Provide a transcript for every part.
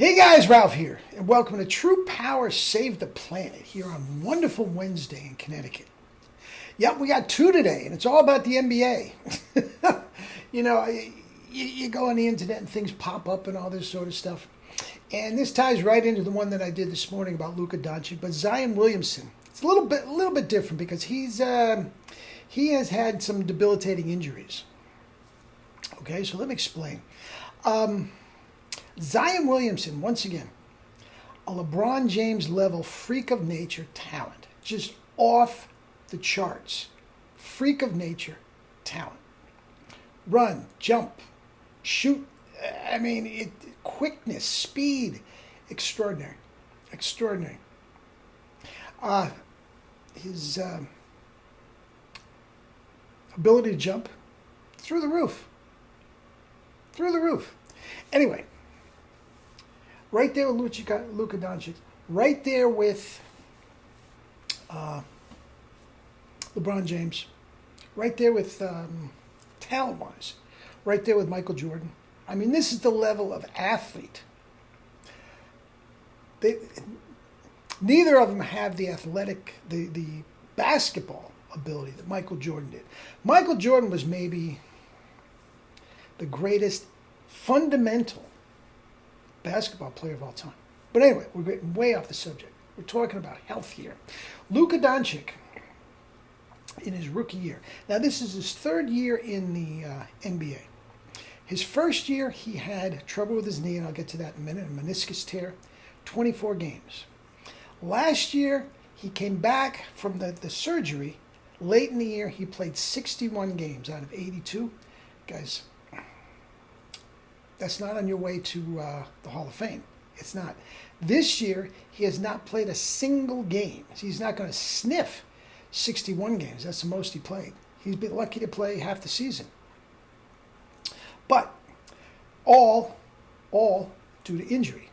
Hey guys, Ralph here, and welcome to True Power Save the Planet here on wonderful Wednesday in Connecticut. Yep, we got two today, and it's all about the NBA. you know, you go on the internet and things pop up and all this sort of stuff. And this ties right into the one that I did this morning about Luka Doncic, but Zion Williamson. It's a little bit different because he has had some debilitating injuries. Okay, so let me explain. Zion Williamson, once again, a LeBron James level freak of nature talent, just off the charts. Freak of nature talent. Run, jump, shoot. I mean, quickness, speed, extraordinary. His ability to jump, through the roof. Anyway, right there with Luka Doncic, right there with LeBron James, right there with talent-wise, right there with Michael Jordan. I mean, this is the level of athlete. Neither of them have the athletic, the basketball ability that Michael Jordan did. Michael Jordan was maybe the greatest fundamental basketball player of all time. But anyway, we're getting way off the subject. We're talking about health here. Luka Doncic, in his rookie year. Now, this is his third year in the NBA. His first year, he had trouble with his knee, and I'll get to that in a minute, a meniscus tear, 24 games. Last year, he came back from the surgery. Late in the year, he played 61 games out of 82. Guys, that's not on your way to the Hall of Fame. It's not. This year, he has not played a single game. He's not going to sniff 61 games. That's the most he played. He's been lucky to play half the season. But all due to injury.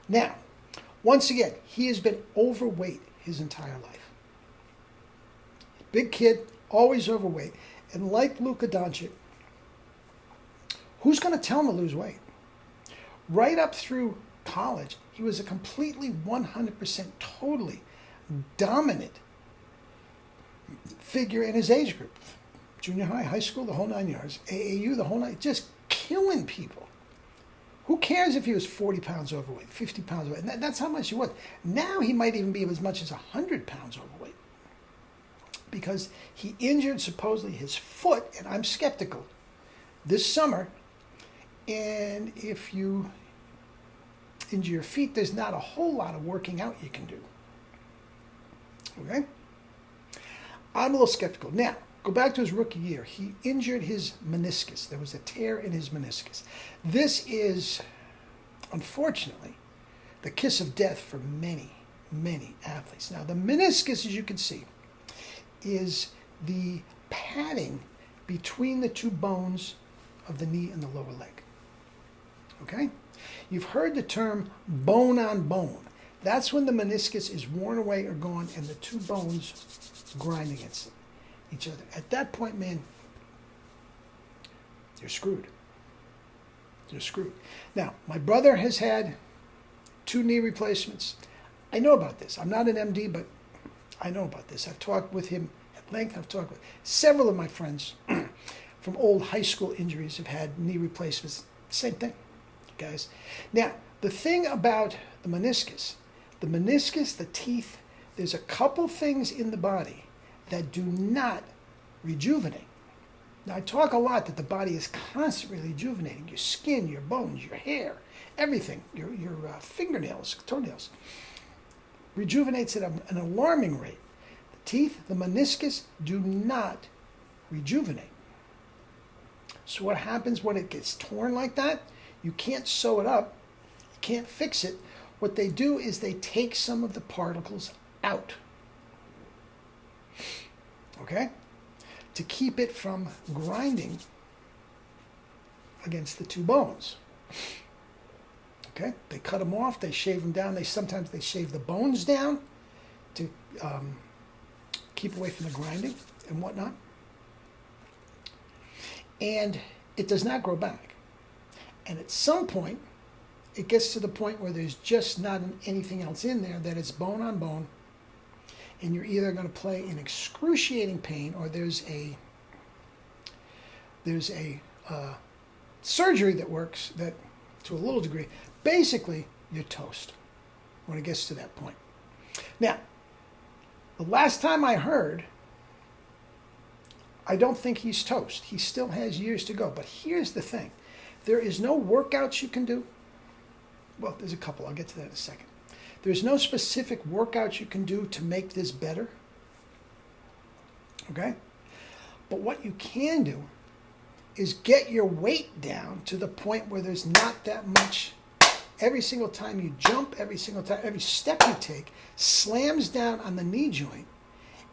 Now, once again, he has been overweight his entire life. Big kid, always overweight. And like Luka Doncic, who's going to tell him to lose weight? Right up through college, he was a completely 100% totally dominant figure in his age group. Junior high, high school, the whole 9 yards. AAU, the whole 9, just killing people. Who cares if he was 40 pounds overweight, 50 pounds overweight? That's how much he was. Now he might even be as much as 100 pounds overweight because he injured supposedly his foot, and I'm skeptical, this summer. And if you injure your feet, there's not a whole lot of working out you can do. Okay? I'm a little skeptical. Now, go back to his rookie year. He injured his meniscus. There was a tear in his meniscus. This is, unfortunately, the kiss of death for many, many athletes. Now, the meniscus, as you can see, is the padding between the two bones of the knee and the lower leg. Okay? You've heard the term bone on bone. That's when the meniscus is worn away or gone and the two bones grind against each other. At that point, man, you're screwed. You're screwed. Now, my brother has had 2 knee replacements. I know about this. I'm not an MD, but I know about this. I've talked with him at length. I've talked with several of my friends from old high school injuries have had knee replacements. Same thing, guys. Now, the thing about the meniscus, the teeth, there's a couple things in the body that do not rejuvenate. Now, I talk a lot that the body is constantly rejuvenating. Your skin, your bones, your hair, everything, your fingernails, toenails, rejuvenates at an alarming rate. The teeth, the meniscus, do not rejuvenate. So what happens when it gets torn like that? You can't sew it up. You can't fix it. What they do is they take some of the particles out. Okay? To keep it from grinding against the two bones. Okay? They cut them off. They shave them down. Sometimes they shave the bones down to keep away from the grinding and whatnot. And it does not grow back. And at some point, it gets to the point where there's just not anything else in there, that it's bone on bone, and you're either going to play in excruciating pain, or there's a surgery that works that to a little degree. Basically, you're toast when it gets to that point. Now, the last time I heard, I don't think he's toast. He still has years to go. But here's the thing. There is no workouts you can do. Well, there's a couple. I'll get to that in a second. There's no specific workouts you can do to make this better. Okay? But what you can do is get your weight down to the point where there's not that much. Every single time you jump, every single time, every step you take slams down on the knee joint.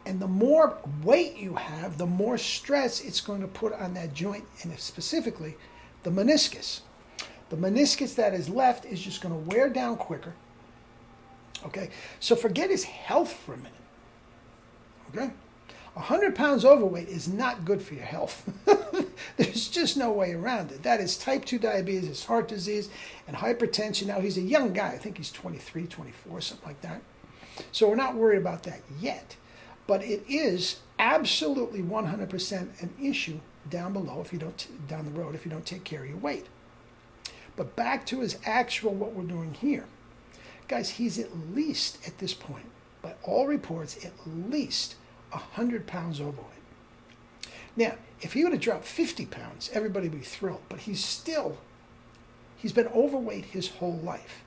And the more weight you have, the more stress it's going to put on that joint, and specifically the meniscus. The meniscus that is left is just going to wear down quicker. Okay? So forget his health for a minute. Okay? 100 pounds overweight is not good for your health. There's just no way around it. That is type 2 diabetes, heart disease, and hypertension. Now, he's a young guy. I think he's 23, 24, something like that. So we're not worried about that yet. But it is absolutely 100% an issue down below, if you don't, down the road, if you don't take care of your weight. But back to his actual, what we're doing here. Guys, he's at least, at this point, by all reports, at least 100 pounds overweight. Now, if he would have dropped 50 pounds, everybody would be thrilled. But he's been overweight his whole life.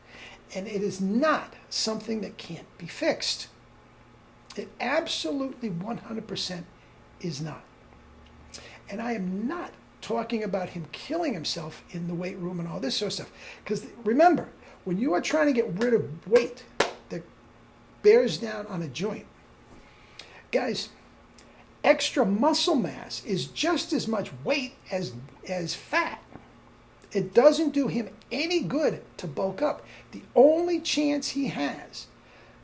And it is not something that can't be fixed. It absolutely 100% is not. And I am not talking about him killing himself in the weight room and all this sort of stuff. Because remember, when you are trying to get rid of weight that bears down on a joint, guys, extra muscle mass is just as much weight as fat. It doesn't do him any good to bulk up. The only chance he has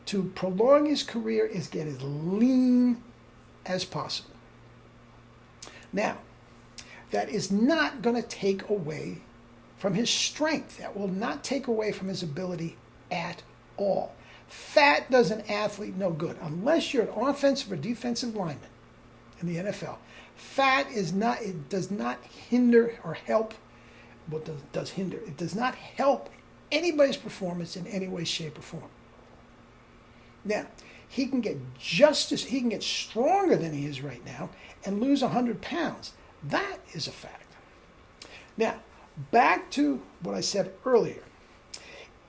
to prolong his career is get as lean as possible. Now, that is not going to take away from his strength. That will not take away from his ability at all. Fat does an athlete no good unless you're an offensive or defensive lineman in the NFL. Fat is not, it does not hinder or help, well, it does hinder, it does not help anybody's performance in any way, shape, or form. Now, he can get stronger than he is right now and lose 100 pounds. That is a fact. Now, back to what I said earlier.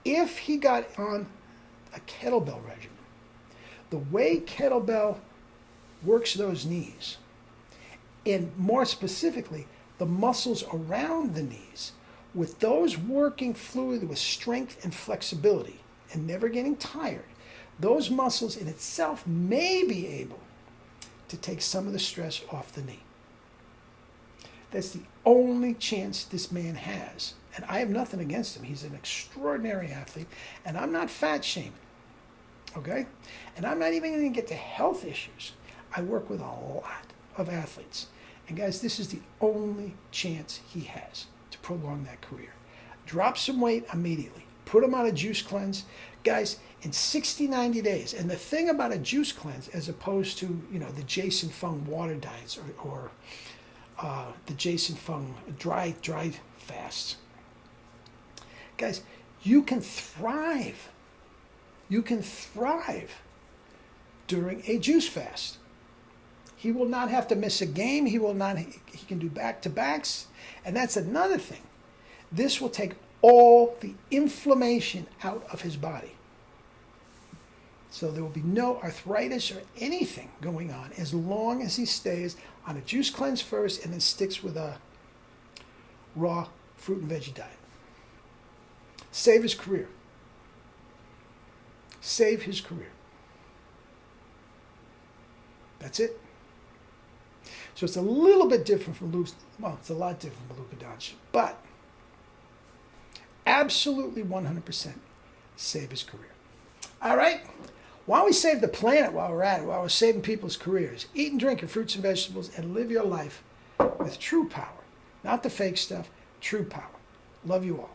If he got on a kettlebell regimen, the way kettlebell works those knees, and more specifically, the muscles around the knees, with those working fluidly with strength and flexibility and never getting tired, those muscles in itself may be able to take some of the stress off the knee. That's the only chance this man has. And I have nothing against him. He's an extraordinary athlete. And I'm not fat shaming. Okay? And I'm not even going to get to health issues. I work with a lot of athletes. And guys, this is the only chance he has to prolong that career. Drop some weight immediately. Put him on a juice cleanse. Guys, in 60, 90 days. And the thing about a juice cleanse, as opposed to, the Jason Fung water diets or the Jason Fung dry fasts. Guys, you can thrive. You can thrive during a juice fast. He will not have to miss a game. He can do back-to-backs. And that's another thing. This will take all the inflammation out of his body. So there will be no arthritis or anything going on as long as he stays on a juice cleanse first and then sticks with a raw fruit and veggie diet. Save his career. Save his career. That's it. So it's a little bit different from Luke. Well, it's a lot different from Luka Doncic, but absolutely 100% save his career. All right. Why don't we save the planet while we're at it, while we're saving people's careers? Eat and drink your fruits and vegetables and live your life with true power. Not the fake stuff, true power. Love you all.